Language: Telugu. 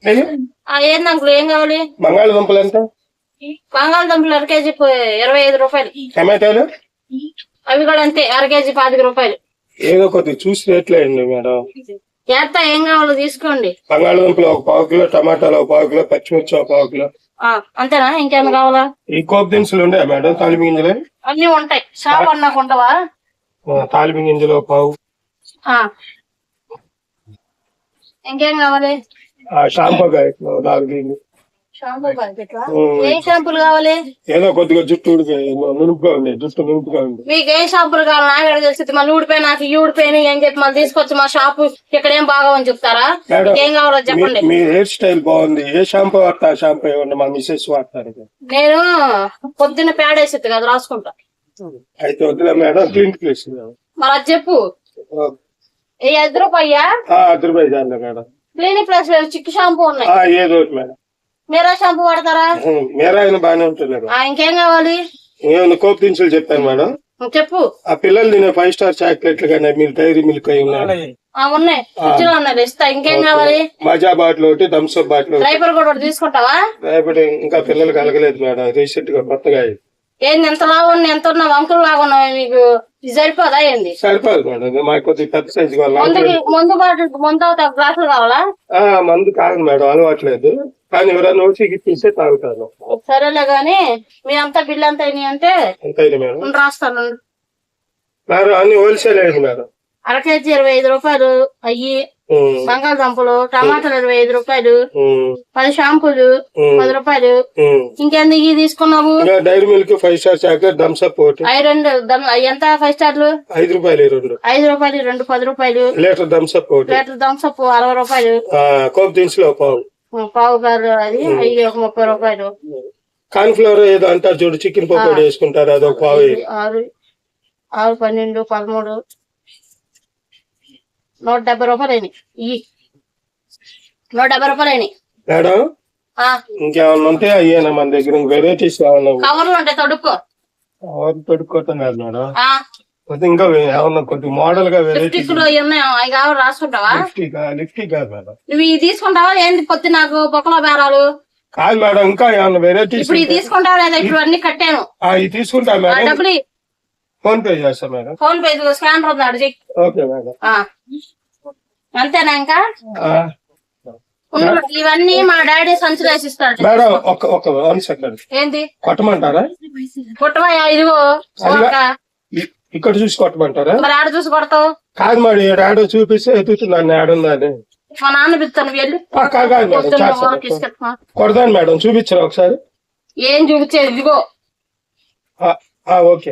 ఏంది అంకుల్ ఏం కావాలి? బంగాళదుంపలు ఎంత? బంగాళదుంపలు అర కేజీ 25 రూపాయలు. టమాటాలు అవి కూడా అంతే, అర కేజీ 25 రూపాయలు. ఏదో కొద్దిగా చూసి రేట్లేండి మేడం. ఎంత ఏం కావాలో తీసుకోండి. బంగాళదుంపలు 1 కిలో, టమాటాలు 1 కిలో, పచ్చిమిర్చి 1 కిలో. అంతేనా? ఇంకేమైనా కావాలా? ఈ కోపు దినుసులు ఉన్నాయా మేడం? తాలింపు గింజలు అన్ని ఉంటాయి. షాప్ అన్నాకు ఉండవా? తాలింపు గింజలు 1 పావు. ఇంకేం కావాలి? షాంపూ ప్యాకెట్లు 4 కిలో. షాంపూ ప్యాకెట్లా? ఏ షాంపూలు కావాలి? ఏదో కొద్దిగా జుట్టు నునుపుగా ఉంది, జుట్టు నునుపుగా ఉంది. మీకు ఏ షాంపూలు కావాలి? నాకు తెలిసి మళ్ళీ ఊడిపోయి నాకు ఈ ఊడిపోయి అని చెప్పి మళ్ళీ తీసుకొచ్చి మా షాపు ఇక్కడ ఏం బాగోని చెప్తారా? ఏం కావాలో చెప్పండి. మీ హెయిర్ స్టైల్ బాగుంది. ఏ షాంపూ వాడతా? షాంపూ ఇవ్వండి, మా మిసెస్ వాడతారు. నేను పొద్దున్న పేడేసి కదా రాసుకుంటా. అయితే వద్దులే మేడం, క్లీన్ ప్లేస్. మరి అది చెప్పు. ఏ 5 రూపాయా? 10 రూపాయలు చాలే మేడం. క్లినిక్ ప్లస్ చిక్కు షాంపూ ఉన్నాయి. ఏదో మేడం. మీరా షాంపూ వాడతారా? మీరా అయినా బాగానే ఉంటుంది. ఇంకేం కావాలి? ఏమైనా కోపు దినుసులు చెప్పాను మేడం. చెప్పు. ఆ పిల్లలు తినే 5 స్టార్ చాక్లెట్లు కానీ మీరు డైరీ మిల్క్ అయి ఉన్నాయి. ఉన్నాయి, ఫ్రిడ్జ్ లో ఉన్నాయి, ఇస్తా. ఇంకేం కావాలి? మజా బాటిల్ ఒకటి, థమ్స్ అప్ బాటిల్. డ్రైపర్ కూడా ఒకటి తీసుకుంటావా? డ్రైపర్ ఇంకా పిల్లలు కలగలేదు మేడం, రీసెంట్ గా కొత్తగా. ఏంది ఎంత లావు ఉన్నా, ఎంత ఉన్నావు, అంకుల్ లాగా ఉన్నావు, నీకు సరిపోదా? ఏంది సరిపోదు మేడం, మాకు కొద్దిగా పెద్ద సైజు మందు బాటిల్ మందు అవుతా గ్లాసులు కావాలా? మందు కాదు మేడం, అలవాట్లేదు. కానీ ఎవరైనా వచ్చి ఇప్పిస్తే తాగుతాను. సరేలే గాని మీ అంతా బిల్ ఎంత అయినాయి అంటే మేడం రాస్తాను. మేడం అన్ని హోల్సేల్ అయింది మేడం. అర కేజీ 25 రూపాయలు అయ్యి. బంగాళదుంపలు, టమాటాలు 25 రూపాయలు, 10 షాంపూలు 10 రూపాయలు. ఇంకెందుకు ఇవి తీసుకున్నావు? Dairy Milk 5 Star chocolate, Thums Up ఒకటి. ఎంత 5 స్టార్లు? 5 రూపాయలు 2. 5 రూపాయలు 2 10 రూపాయలు. లీటర్ థమ్స్ అప్ ఒకటి. లీటర్ థమ్స్ అప్ 60 రూపాయలు. కోపు దినుసులు 1 పావు. పావు గారు అది అవి 30 రూపాయలు. కార్న్ ఫ్లవర్ ఏదో అంటారు చూడు, చికెన్ పకోడీ వేసుకుంటారు, అది 1 పావు. 6 6 12 13 170 రూపాయలు అయినాయి. 170 రూపాయలు అయినాయి మేడం. ఇంకేమన్నా ఉంటే అయ్యేనా మన దగ్గర? వెరైటీస్ కావాలి. కవర్లు ఉంటాయి, తొడుక్కో. తొడుక్కోవటం కాదు మేడం, ఇంకా ఏమన్నా కొద్దిగా మోడల్ గా లిప్స్టిక్ అవి కావాలి, రాసుకుంటావా? లిప్స్టిక్ కాదు మేడం. నువ్వు ఇవి తీసుకుంటావా? ఏంది పొద్దు నాకు బొక్కలో బేరాలు? కాదు మేడం, ఇంకా ఏమన్నా వెరైటీస్? ఇప్పుడు ఇది తీసుకుంటావా లేదా? ఇప్పుడు అన్ని కట్టాను. ఇది తీసుకుంటా మేడం. డబ్బులు ఫోన్ పే చేస్తా మేడం. ఫోన్ పే స్కానర్ ఉన్నాడు. Okay madam. అంతేనా? ఇంకా ఇవన్నీ మా డాడీ సంచులు వేసిస్తాడు మేడం. ఒక 1 సెకండ్. ఏంది కొట్టమంటారా? కొట్టమా? ఇదిగో ఇక్కడ చూసి కొట్టమంటారా? మరి ఆడ చూసి కొడతావు? కాదు మరి, ఆడో చూపిస్తే ఎదుగుతున్నాను ఆడుందని. మా నాన్న పిలుస్తాను, వెళ్ళి కొడతాను మేడం. చూపించారు ఒకసారి. ఏం చూపించేది? ఇదిగో. ఓకే.